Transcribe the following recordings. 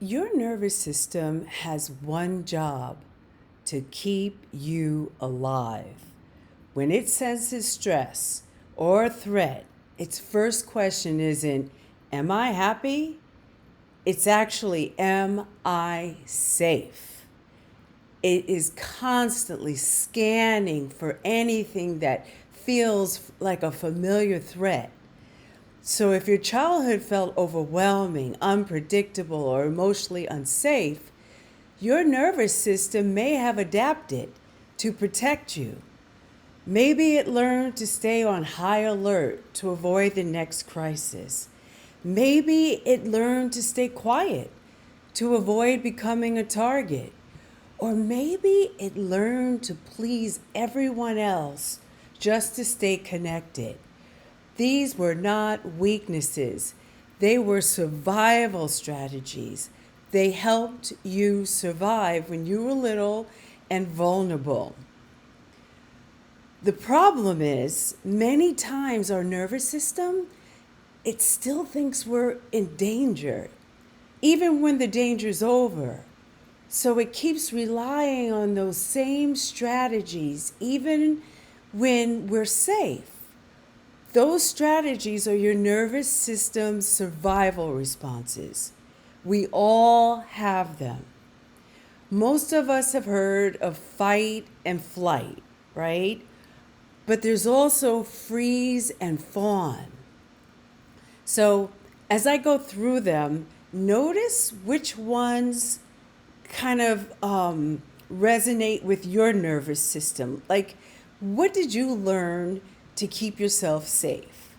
Your nervous system has one job: to keep you alive. When it senses stress or threat, its first question isn't, "Am I happy?" It's actually, "Am I safe?" It is constantly scanning for anything that feels like a familiar threat. So if your childhood felt overwhelming, unpredictable, or emotionally unsafe, your nervous system may have adapted to protect you. Maybe it learned to stay on high alert to avoid the next crisis. Maybe it learned to stay quiet to avoid becoming a target. Or maybe it learned to please everyone else just to stay connected. These were not weaknesses, they were survival strategies. They helped you survive when you were little and vulnerable. The problem is, many times our nervous system, it still thinks we're in danger, even when the danger's over. So it keeps relying on those same strategies, even when we're safe. Those strategies are your nervous system's survival responses. We all have them. Most of us have heard of fight and flight, right? But there's also freeze and fawn. So as I go through them, notice which ones kind of resonate with your nervous system. Like, what did you learn to keep yourself safe?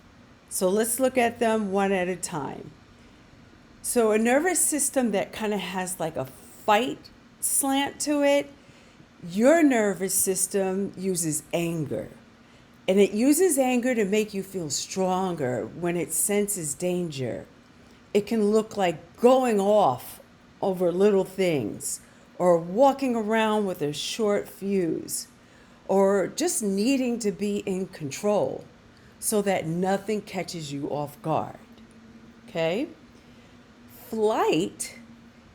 So let's look at them one at a time. So a nervous system that kind of has like a fight slant to it, your nervous system uses anger. And it uses anger to make you feel stronger when it senses danger. It can look like going off over little things, or walking around with a short fuse, or just needing to be in control so that nothing catches you off guard. Okay? Flight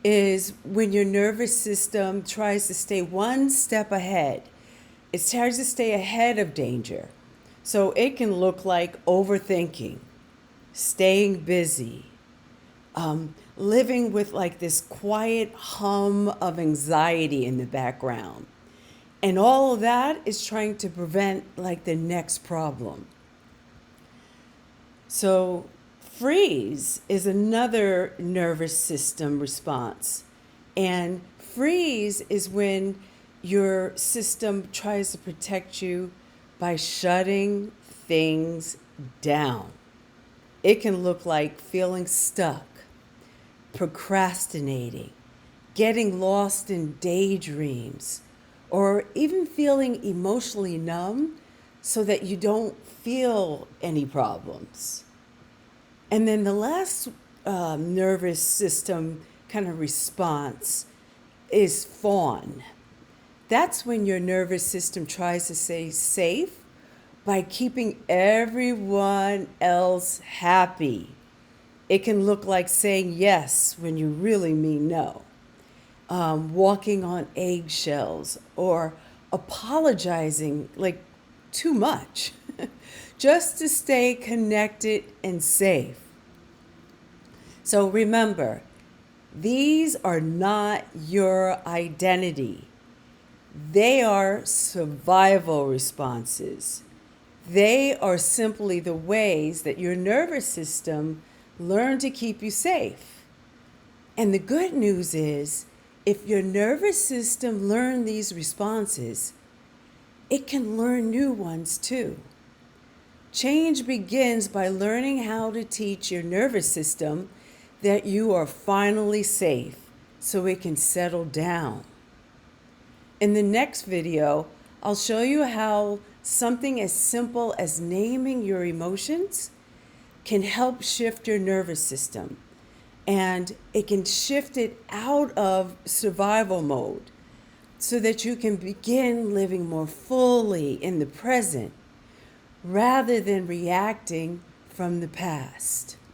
is when your nervous system tries to stay one step ahead. It tries to stay ahead of danger. So it can look like overthinking, staying busy, living with like this quiet hum of anxiety in the background. And all of that is trying to prevent like the next problem. So freeze is another nervous system response. And freeze is when your system tries to protect you by shutting things down. It can look like feeling stuck, procrastinating, getting lost in daydreams, or even feeling emotionally numb so that you don't feel any problems. And then the last nervous system kind of response is fawn. That's when your nervous system tries to stay safe by keeping everyone else happy. It can look like saying yes when you really mean no, walking on eggshells, or apologizing like too much just to stay connected and safe. So remember, these are not your identity. They are survival responses. They are simply the ways that your nervous system learned to keep you safe. And the good news is, if your nervous system learned these responses, it can learn new ones too. Change begins by learning how to teach your nervous system that you are finally safe so it can settle down. In the next video, I'll show you how something as simple as naming your emotions can help shift your nervous system. And it can shift it out of survival mode so that you can begin living more fully in the present rather than reacting from the past.